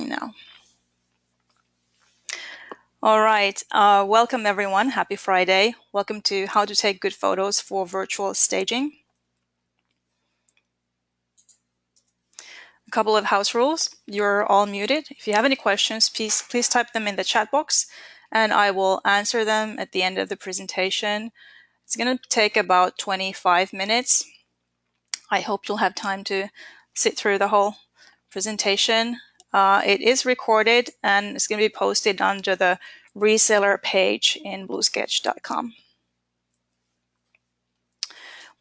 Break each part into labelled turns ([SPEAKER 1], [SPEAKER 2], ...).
[SPEAKER 1] Now. All right, welcome everyone. Happy Friday. Welcome to How to Take Good Photos for Virtual Staging. A couple of house rules. You're all muted. If you have any questions, please type them in the chat box and I will answer them at the end of the presentation. It's going to take about 25 minutes. I hope you'll have time to sit through the whole presentation. It is recorded and it's going to be posted under the reseller page in bluesketch.com.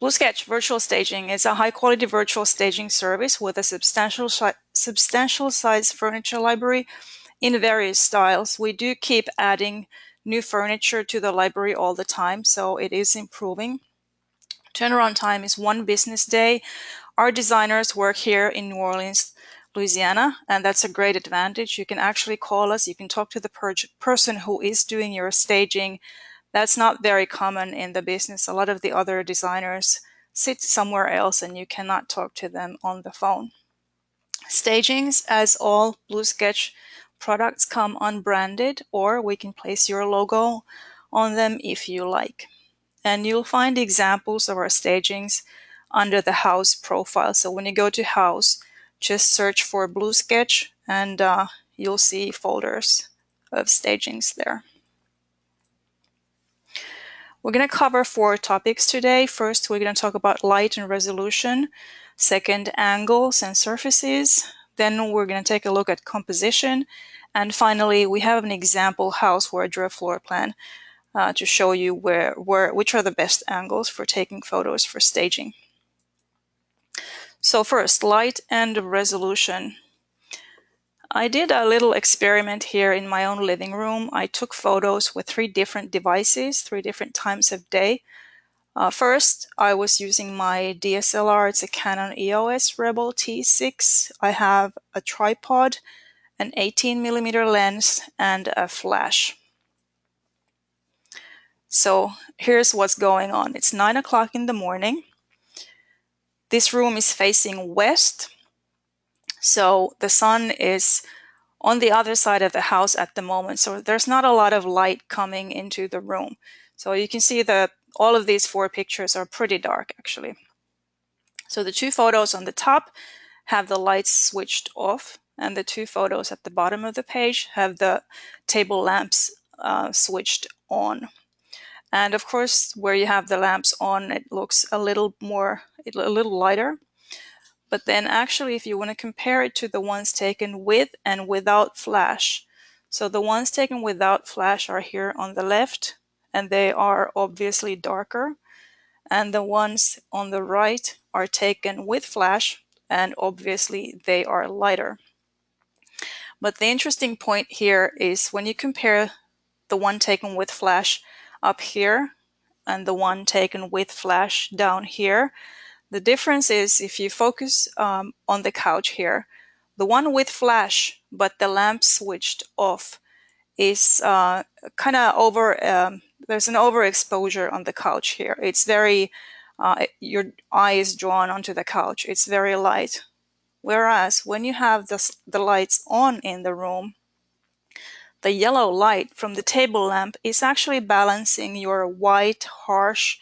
[SPEAKER 1] Bluesketch Virtual Staging is a high-quality virtual staging service with a substantial size furniture library in various styles. We do keep adding new furniture to the library all the time, so it is improving. Turnaround time is 1 business day. Our designers work here in New Orleans, Louisiana, and that's a great advantage. You can actually call us. You can talk to the person who is doing your staging. That's not very common in the business. A lot of the other designers sit somewhere else and you cannot talk to them on the phone. Stagings, as all Bluesketch products, come unbranded, or we can place your logo on them if you like. And you'll find examples of our stagings under the house profile. So when you go to house, just search for Bluesketch and you'll see folders of stagings there. We're going to cover 4 topics today. First, we're going to talk about light and resolution. Second, angles and surfaces. Then we're going to take a look at composition. And finally, we have an example house where I drew a floor plan to show you which are the best angles for taking photos for staging. So first, light and resolution. I did a little experiment here in my own living room. I took photos with 3 different devices, 3 different times of day. First, I was using my DSLR. It's a Canon EOS Rebel T6. I have a tripod, an 18mm lens, and a flash. So here's what's going on. It's 9 o'clock in the morning. This room is facing west. So the sun is on the other side of the house at the moment. So there's not a lot of light coming into the room. So you can see that all of these 4 pictures are pretty dark actually. So the 2 photos on the top have the lights switched off, and the 2 photos at the bottom of the page have the table lamps switched on. And of course, where you have the lamps on, it looks a little lighter. But then actually, if you want to compare it to the ones taken with and without flash, so the ones taken without flash are here on the left, and they are obviously darker. And the ones on the right are taken with flash, and obviously they are lighter. But the interesting point here is when you compare the one taken with flash up here and the one taken with flash down here, the difference is if you focus on the couch here, the one with flash but the lamp switched off is kind of there's an overexposure on the couch here. It's very, your eye is drawn onto the couch. It's very light. Whereas when you have the lights on in the room, the yellow light from the table lamp is actually balancing your white, harsh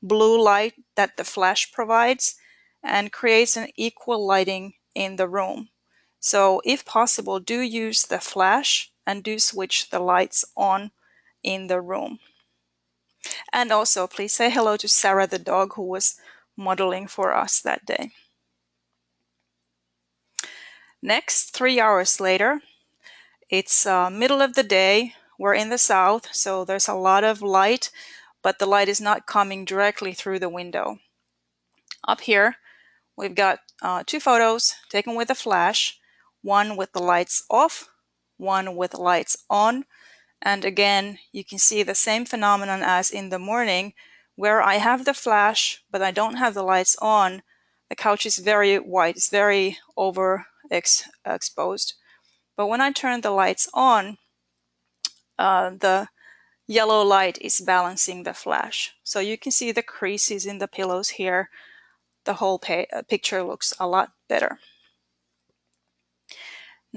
[SPEAKER 1] blue light that the flash provides and creates an equal lighting in the room. So if possible, do use the flash and do switch the lights on in the room. And also, please say hello to Sarah the dog who was modeling for us that day. Next, 3 hours later, it's middle of the day. We're in the south, so there's a lot of light, but the light is not coming directly through the window. Up here, we've got 2 photos taken with a flash, one with the lights off, one with the lights on. And again, you can see the same phenomenon as in the morning, where I have the flash, but I don't have the lights on. The couch is very white, it's very overexposed. But when I turn the lights on, the yellow light is balancing the flash. So you can see the creases in the pillows here. The whole picture looks a lot better.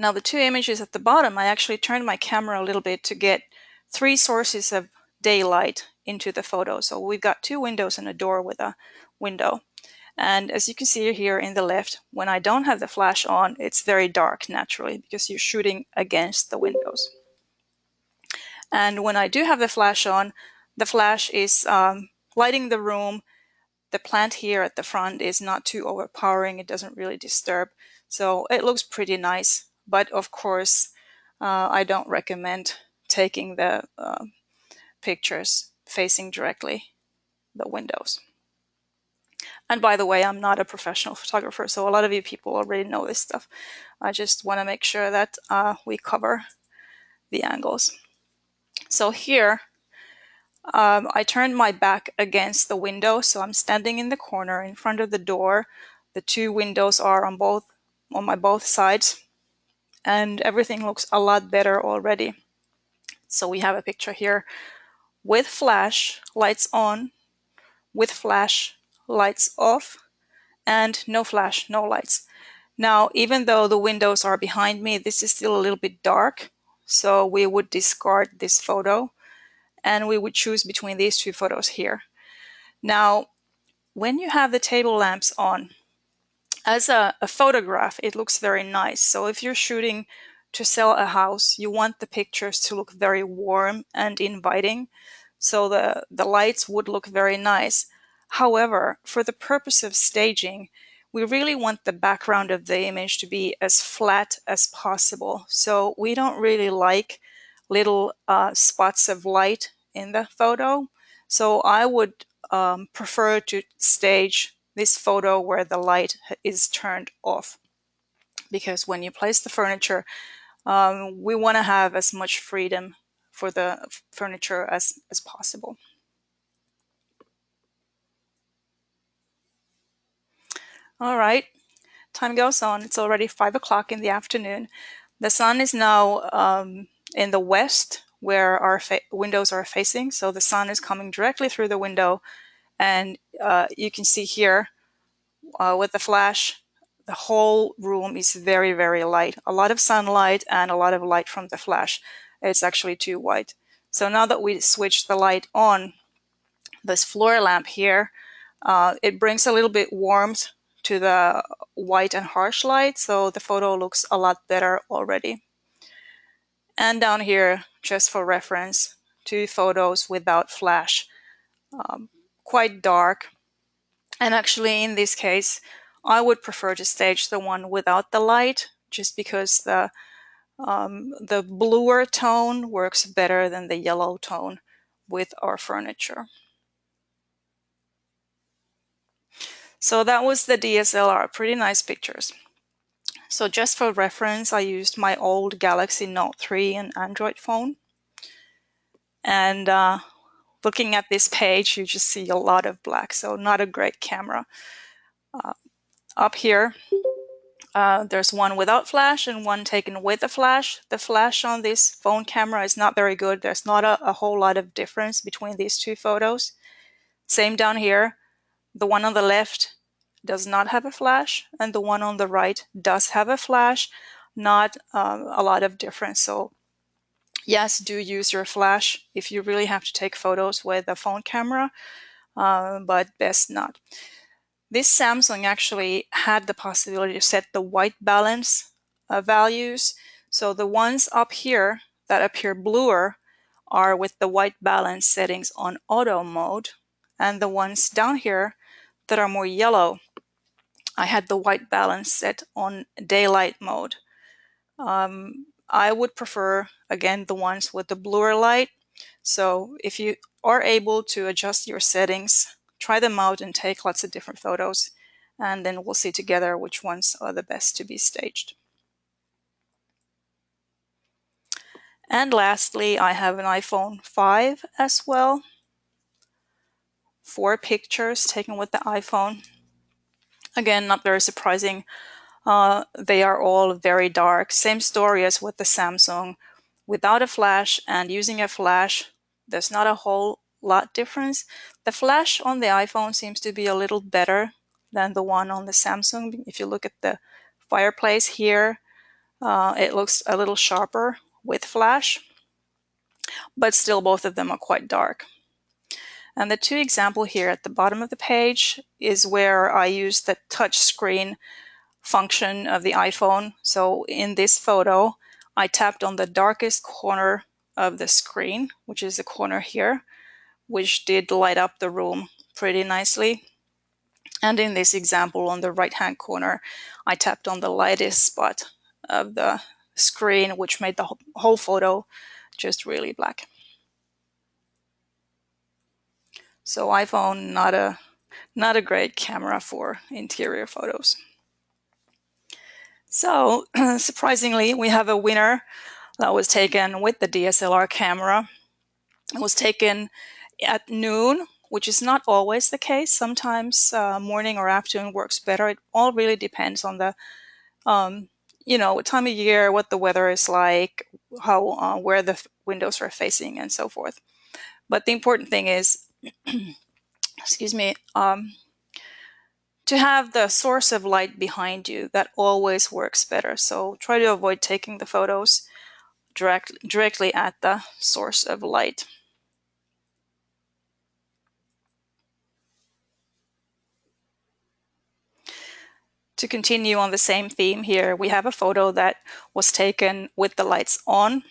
[SPEAKER 1] Now the two images at the bottom, I actually turned my camera a little bit to get 3 sources of daylight into the photo. So we've got 2 windows and a door with a window. And as you can see here in the left, when I don't have the flash on, it's very dark naturally because you're shooting against the windows. And when I do have the flash on, the flash is lighting the room. The plant here at the front is not too overpowering. It doesn't really disturb. So it looks pretty nice. But of course, I don't recommend taking the pictures facing directly the windows. And by the way, I'm not a professional photographer, so a lot of you people already know this stuff. I just want to make sure that we cover the angles. So here, I turned my back against the window, so I'm standing in the corner in front of the door. The 2 windows are on my both sides, and everything looks a lot better already. So we have a picture here with flash, lights on, with flash, lights off, and no flash, no lights. Now, even though the windows are behind me, this is still a little bit dark, so we would discard this photo and we would choose between these 2 photos here. Now, when you have the table lamps on, as a photograph, it looks very nice. So if you're shooting to sell a house, you want the pictures to look very warm and inviting. So the lights would look very nice. However, for the purpose of staging, we really want the background of the image to be as flat as possible. So we don't really like little spots of light in the photo. So I would prefer to stage this photo where the light is turned off, because when you place the furniture, we want to have as much freedom for the furniture as possible. All right, time goes on. It's already 5 o'clock in the afternoon. The sun is now in the west where our windows are facing. So the sun is coming directly through the window, and you can see here with the flash, the whole room is very, very light. A lot of sunlight and a lot of light from the flash. It's actually too white. So now that we switched the light on, this floor lamp here, it brings a little bit warmth to the white and harsh light, so the photo looks a lot better already. And down here, just for reference, 2 photos without flash, quite dark. And actually in this case, I would prefer to stage the one without the light, just because the bluer tone works better than the yellow tone with our furniture. So that was the DSLR, pretty nice pictures. So just for reference, I used my old Galaxy Note 3 and Android phone. And looking at this page, you just see a lot of black, so not a great camera. Up here, there's one without flash and one taken with a flash. The flash on this phone camera is not very good. There's not a whole lot of difference between these 2 photos. Same down here. The one on the left does not have a flash, and the one on the right does have a flash. Not a lot of difference. So yes, do use your flash if you really have to take photos with a phone camera, but best not. This Samsung actually had the possibility to set the white balance values. So the ones up here that appear bluer are with the white balance settings on auto mode, and the ones down here that are more yellow, I had the white balance set on daylight mode. I would prefer, again, the ones with the bluer light. So if you are able to adjust your settings, try them out and take lots of different photos, and then we'll see together which ones are the best to be staged. And lastly, I have an iPhone 5 as well. 4 pictures taken with the iPhone. Again, not very surprising. They are all very dark. Same story as with the Samsung. Without a flash and using a flash, there's not a whole lot difference. The flash on the iPhone seems to be a little better than the one on the Samsung. If you look at the fireplace here, It looks a little sharper with flash, but still both of them are quite dark. And the two example here at the bottom of the page is where I use the touch screen function of the iPhone. So in this photo, I tapped on the darkest corner of the screen, which is the corner here, which did light up the room pretty nicely. And in this example on the right-hand corner, I tapped on the lightest spot of the screen, which made the whole photo just really black. So iPhone, not a great camera for interior photos. So surprisingly, we have a winner that was taken with the DSLR camera. It was taken at noon, which is not always the case. Sometimes morning or afternoon works better. It all really depends on the what time of year, what the weather is like, how where the windows are facing, and so forth. But the important thing is, excuse me, to have the source of light behind you. That always works better. So try to avoid taking the photos directly at the source of light. To continue on the same theme here, we have a photo that was taken with the lights on,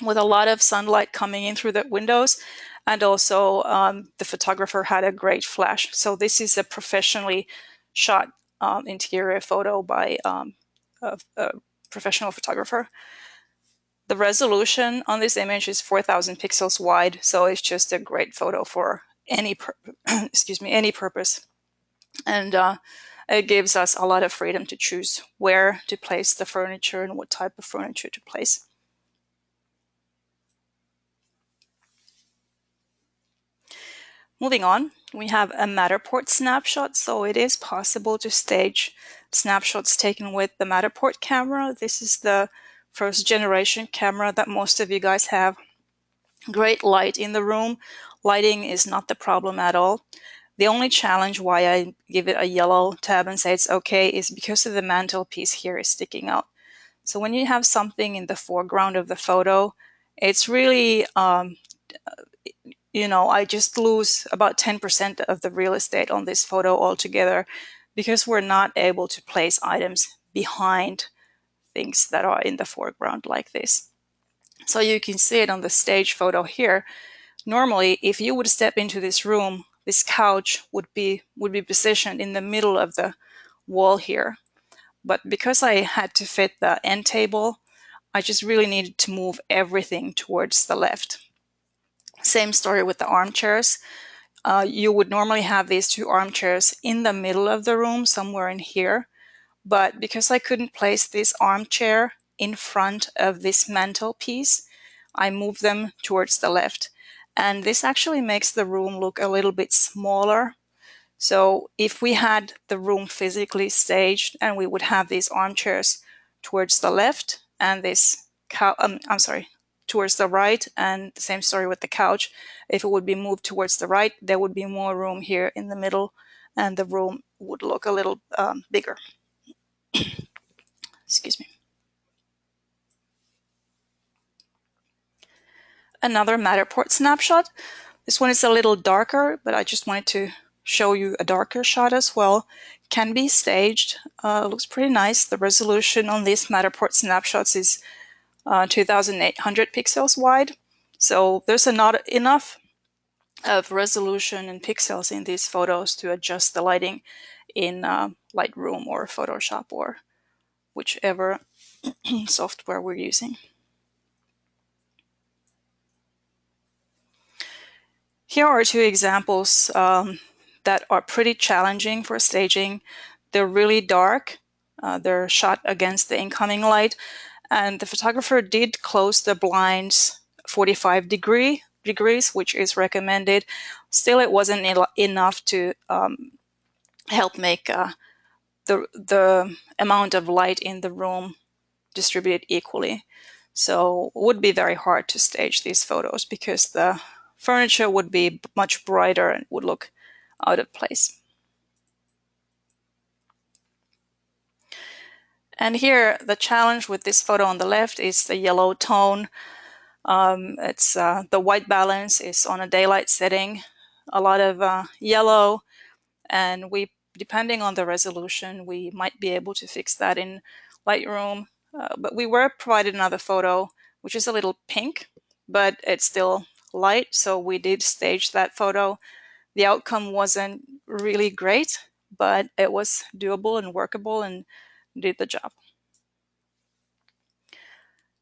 [SPEAKER 1] with a lot of sunlight coming in through the windows, and also the photographer had a great flash. So this is a professionally shot interior photo by a professional photographer. The resolution on this image is 4,000 pixels wide, so it's just a great photo for any excuse me, any purpose. And it gives us a lot of freedom to choose where to place the furniture and what type of furniture to place. Moving on, we have a Matterport snapshot. So it is possible to stage snapshots taken with the Matterport camera. This is the first generation camera that most of you guys have. Great light in the room. Lighting is not the problem at all. The only challenge why I give it a yellow tab and say it's okay is because of the mantelpiece here is sticking out. So when you have something in the foreground of the photo, it's really, I just lose about 10% of the real estate on this photo altogether because we're not able to place items behind things that are in the foreground like this. So you can see it on the stage photo here. Normally, if you would step into this room, this couch would be positioned in the middle of the wall here. But because I had to fit the end table, I just really needed to move everything towards the left. Same story with the armchairs. You would normally have these two armchairs in the middle of the room, somewhere in here. But because I couldn't place this armchair in front of this mantelpiece, I moved them towards the left. And this actually makes the room look a little bit smaller. So if we had the room physically staged and we would have these armchairs towards the left and this towards the right, and the same story with the couch. If it would be moved towards the right, there would be more room here in the middle and the room would look a little bigger. Excuse me. Another Matterport snapshot. This one is a little darker, but I just wanted to show you a darker shot as well. Can be staged. Looks pretty nice. The resolution on these Matterport snapshots is 2,800 pixels wide. So there's not enough of resolution and pixels in these photos to adjust the lighting in Lightroom or Photoshop or whichever software we're using. Here are two examples that are pretty challenging for staging. They're really dark. They're shot against the incoming light, and the photographer did close the blinds 45 degrees, which is recommended. Still, it wasn't enough to help make the amount of light in the room distributed equally. So it would be very hard to stage these photos because the furniture would be much brighter and would look out of place. And here, the challenge with this photo on the left is the yellow tone. It's the white balance is on a daylight setting, a lot of yellow, and depending on the resolution, we might be able to fix that in Lightroom. But we were provided another photo, which is a little pink, but it's still light, so we did stage that photo. The outcome wasn't really great, but it was doable and workable and did the job.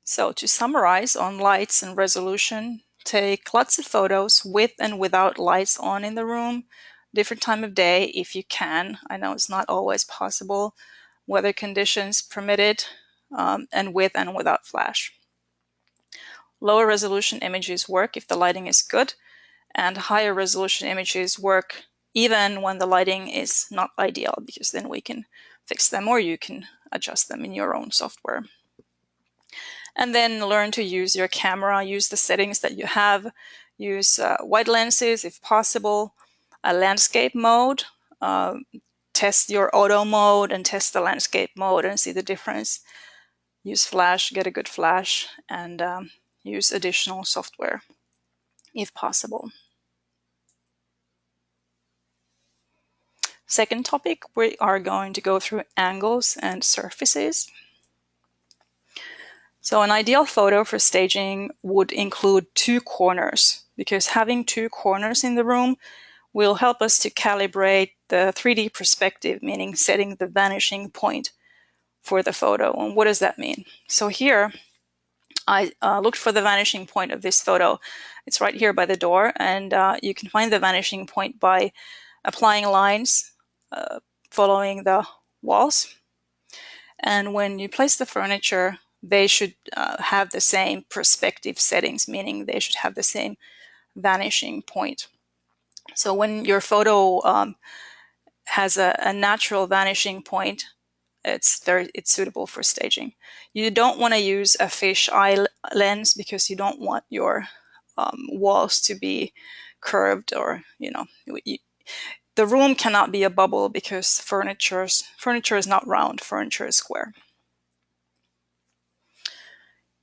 [SPEAKER 1] So to summarize on lights and resolution, take lots of photos with and without lights on in the room, different time of day if you can. I know it's not always possible, weather conditions permitted, and with and without flash. Lower resolution images work if the lighting is good, and higher resolution images work even when the lighting is not ideal, because then we can fix them or you can adjust them in your own software. And then learn to use your camera, use the settings that you have, use wide lenses if possible, a landscape mode, test your auto mode and test the landscape mode and see the difference. Use flash, get a good flash, and use additional software if possible. Second topic, we are going to go through angles and surfaces. So an ideal photo for staging would include 2 corners, because having 2 corners in the room will help us to calibrate the 3D perspective, meaning setting the vanishing point for the photo. And what does that mean? So here, I looked for the vanishing point of this photo. It's right here by the door, and you can find the vanishing point by applying lines following the walls. And when you place the furniture, they should have the same perspective settings, meaning they should have the same vanishing point. So when your photo has a natural vanishing point, it's suitable for staging. You don't want to use a fisheye lens because you don't want your walls to be curved, or the room cannot be a bubble because furniture is not round, furniture is square.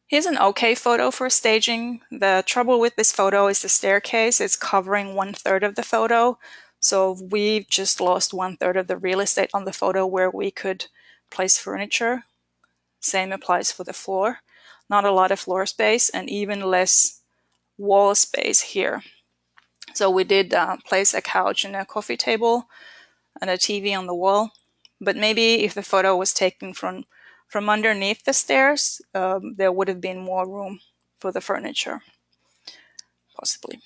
[SPEAKER 1] Here's an okay photo for staging. The trouble with this photo is the staircase. It's covering 1/3 of the photo. So we've just lost 1/3 of the real estate on the photo where we could place furniture. Same applies for the floor. Not a lot of floor space and even less wall space here. So we did place a couch and a coffee table and a TV on the wall. But maybe if the photo was taken from underneath the stairs, there would have been more room for the furniture, possibly.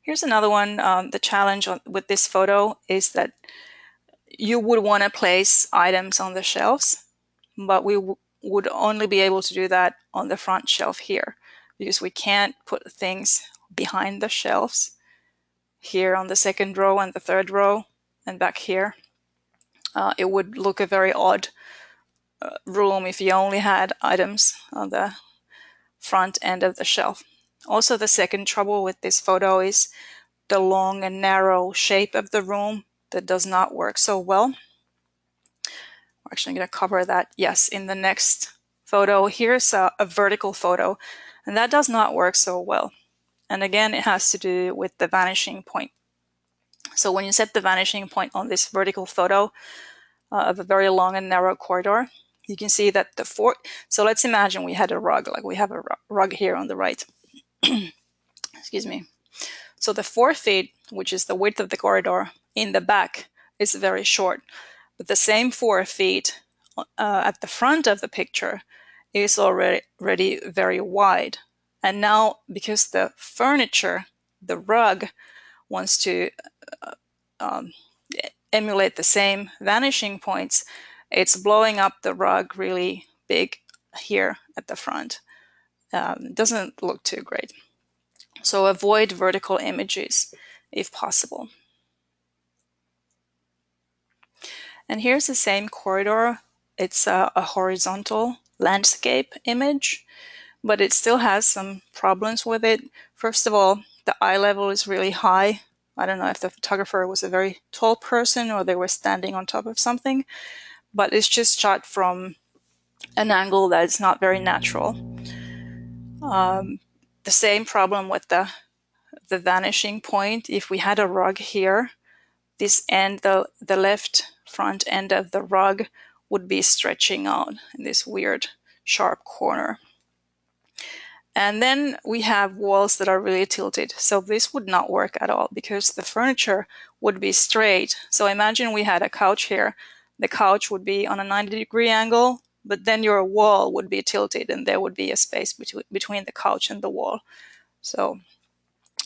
[SPEAKER 1] Here's another one. The challenge with this photo is that you would want to place items on the shelves, but we would only be able to do that on the front shelf here, because we can't put things behind the shelves here on the 2nd row and the 3rd row and back here. It would look a very odd room if you only had items on the front end of the shelf. Also, the second trouble with this photo is the long and narrow shape of the room that does not work so well. We're actually going to cover that, yes, in the next photo. Here's a vertical photo, and that does not work so well. And again, it has to do with the vanishing point. So when you set the vanishing point on this vertical photo of a very long and narrow corridor, you can see that so let's imagine we had a rug, like we have a rug here on the right. Excuse me. So the 4 feet, which is the width of the corridor in the back, is very short. But the same 4 feet at the front of the picture is already very wide. And now, because the furniture, the rug, wants to emulate the same vanishing points, it's blowing up the rug really big here at the front. Doesn't look too great. So avoid vertical images if possible. And here's the same corridor. It's a horizontal landscape image, but it still has some problems with it. First of all, the eye level is really high I don't know if the photographer was a very tall person or they were standing on top of something, but it's just shot from an angle that is not very natural. The same problem with the vanishing point. If we had a rug here, this end, the left front end of the rug would be stretching out in this weird sharp corner. And then we have walls that are really tilted. So this would not work at all because the furniture would be straight. So imagine we had a couch here. The couch would be on a 90-degree angle, but then your wall would be tilted and there would be a space between the couch and the wall. So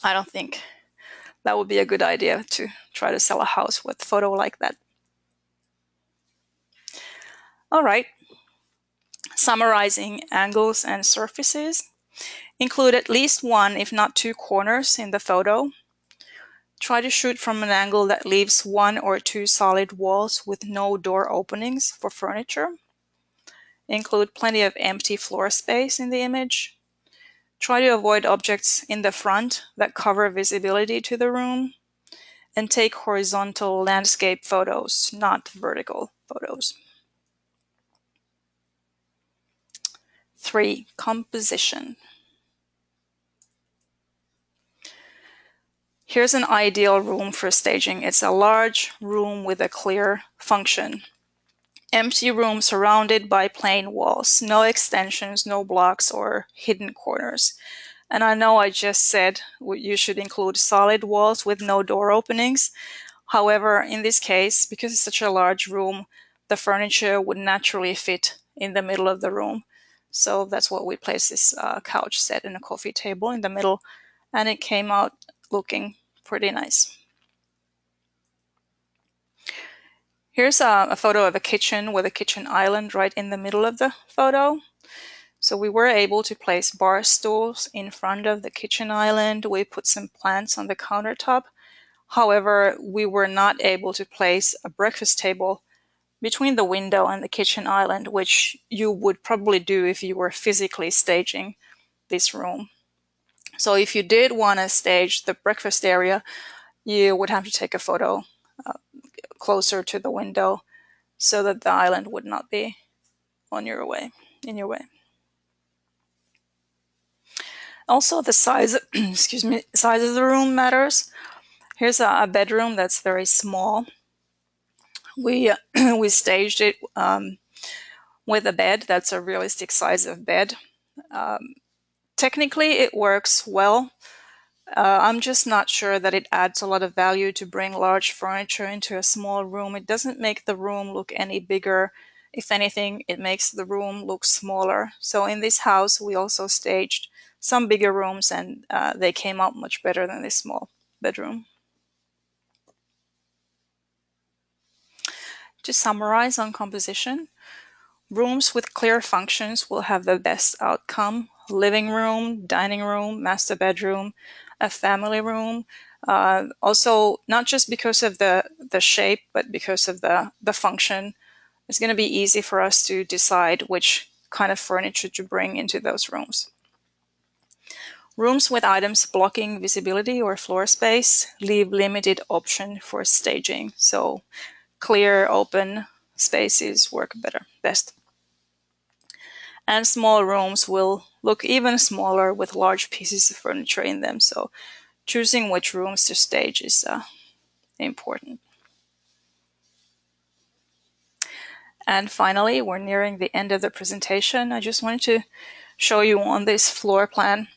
[SPEAKER 1] I don't think that would be a good idea to try to sell a house with a photo like that. All right. Summarizing angles and surfaces. Include at least one, if not two corners in the photo. Try to shoot from an angle that leaves one or two solid walls with no door openings for furniture. Include plenty of empty floor space in the image. Try to avoid objects in the front that cover visibility to the room. And take horizontal landscape photos, not vertical photos. 3. Composition. Here's an ideal room for staging. It's a large room with a clear function. Empty room surrounded by plain walls, no extensions, no blocks or hidden corners. And I know I just said you should include solid walls with no door openings. However, in this case, because it's such a large room, the furniture would naturally fit in the middle of the room. So that's what we placed this couch set and a coffee table in the middle, and it came out looking pretty nice. Here's a photo of a kitchen with a kitchen island right in the middle of the photo. So we were able to place bar stools in front of the kitchen island. We put some plants on the countertop. However, we were not able to place a breakfast table between the window and the kitchen island, which you would probably do if you were physically staging this room. So if you did want to stage the breakfast area, you would have to take a photo closer to the window so that the island would not be in your way. Also, the size, size of the room matters. Here's a bedroom that's very small. We we staged it with a bed that's a realistic size of bed. Technically, it works well. I'm just not sure that it adds a lot of value to bring large furniture into a small room. It doesn't make the room look any bigger. If anything, it makes the room look smaller. So in this house, we also staged some bigger rooms, and they came out much better than this small bedroom. To summarize on composition, rooms with clear functions will have the best outcome. Living room, dining room, master bedroom, a family room. Also, not just because of the shape, but because of the function. It's going to be easy for us to decide which kind of furniture to bring into those rooms. Rooms with items blocking visibility or floor space leave limited option for staging. So clear, open spaces work best. And small rooms will look even smaller with large pieces of furniture in them. So choosing which rooms to stage is important. And finally, we're nearing the end of the presentation. I just wanted to show you on this floor plan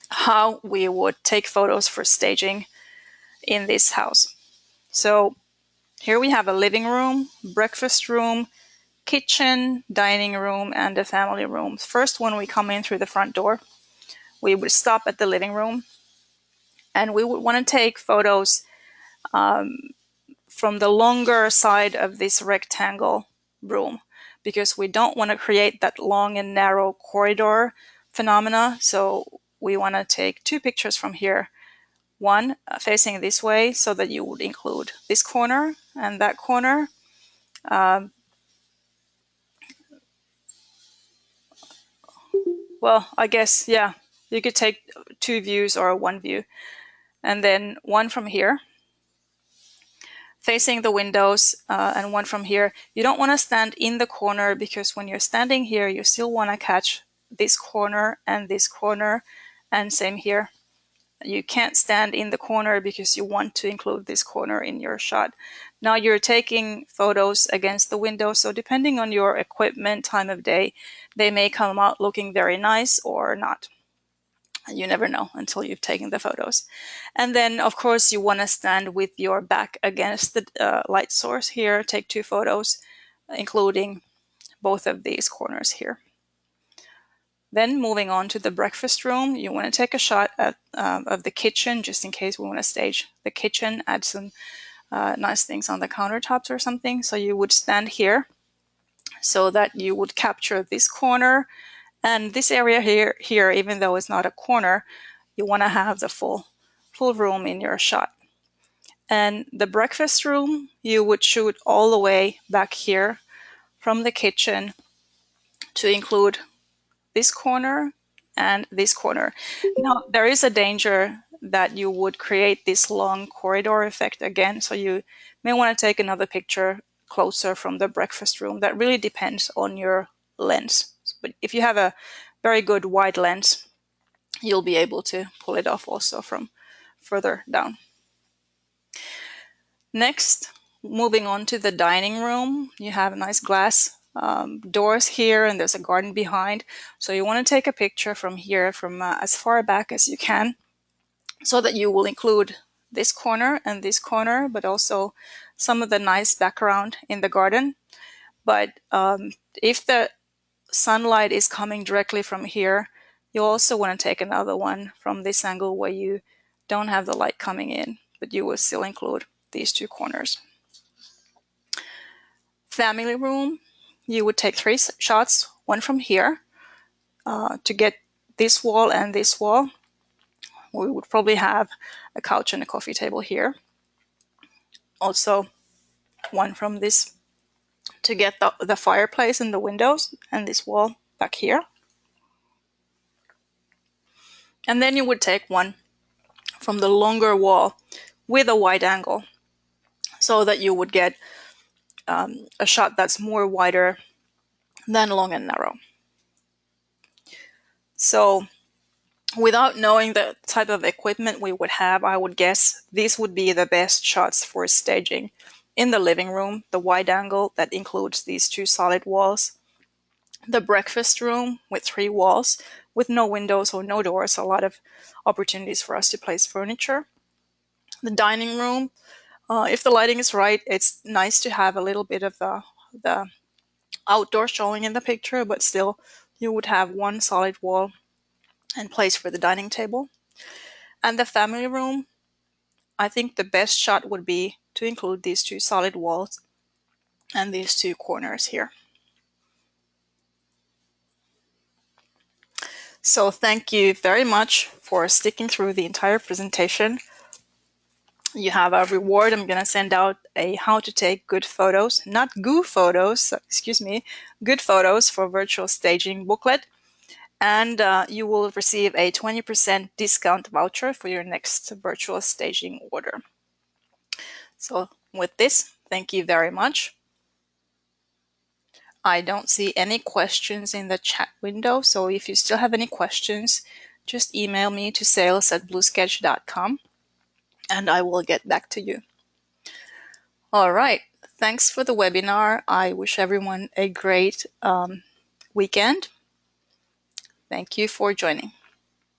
[SPEAKER 1] how we would take photos for staging in this house. So here we have a living room, breakfast room, kitchen, dining room, and a family room. First, when we come in through the front door, we would stop at the living room, and we would want to take photos from the longer side of this rectangle room, because we don't want to create that long and narrow corridor phenomena. So we want to take two pictures from here. One facing this way, so that you would include this corner and that corner. Well, I guess, yeah, you could take two views or one view. and then one from here facing the windows, and one from here. You don't want to stand in the corner, because when you're standing here, you still want to catch this corner, and same here. You can't stand in the corner because you want to include this corner in your shot. Now you're taking photos against the window, so depending on your equipment, time of day, they may come out looking very nice or not. You never know until you've taken the photos. And then, of course, you want to stand with your back against the light source here. Take 2 photos, including both of these corners here. Then moving on to the breakfast room, you want to take a shot of the kitchen, just in case we want to stage the kitchen, add some nice things on the countertops or something. So you would stand here so that you would capture this corner. And this area here, even though it's not a corner, you want to have the full room in your shot. And the breakfast room, you would shoot all the way back here from the kitchen to include this corner and this corner. Now, there is a danger that you would create this long corridor effect again, so you may want to take another picture closer from the breakfast room. That really depends on your lens. But if you have a very good wide lens, you'll be able to pull it off also from further down. Next, moving on to the dining room, you have nice glass doors here, and there's a garden behind. So you want to take a picture from here, from as far back as you can, so that you will include this corner and this corner, but also some of the nice background in the garden. But if the sunlight is coming directly from here, you also want to take another one from this angle where you don't have the light coming in, but you will still include these 2 corners. Family room, you would take 3 shots, one from here to get this wall and this wall. We would probably have a couch and a coffee table here. Also, one from this to get the fireplace and the windows and this wall back here. And then you would take one from the longer wall with a wide angle, so that you would get a shot that's more wider than long and narrow. So without knowing the type of equipment we would have, I would guess these would be the best shots for staging in the living room. The wide angle that includes these 2 solid walls. The breakfast room with 3 walls with no windows or no doors, a lot of opportunities for us to place furniture. The dining room, if the lighting is right, it's nice to have a little bit of the outdoor showing in the picture, but still you would have 1 solid wall and place for the dining table. And the family room, I think the best shot would be to include these 2 solid walls and these 2 corners here. So thank you very much for sticking through the entire presentation. You have a reward. I'm going to send out a how to take good photos, not goo photos, excuse me, good photos for virtual staging booklet. And you will receive a 20% discount voucher for your next virtual staging order. So with this, thank you very much. I don't see any questions in the chat window, so if you still have any questions, just email me to sales@bluesketch.com and I will get back to you. All right, thanks for the webinar. I wish everyone a great weekend. Thank you for joining.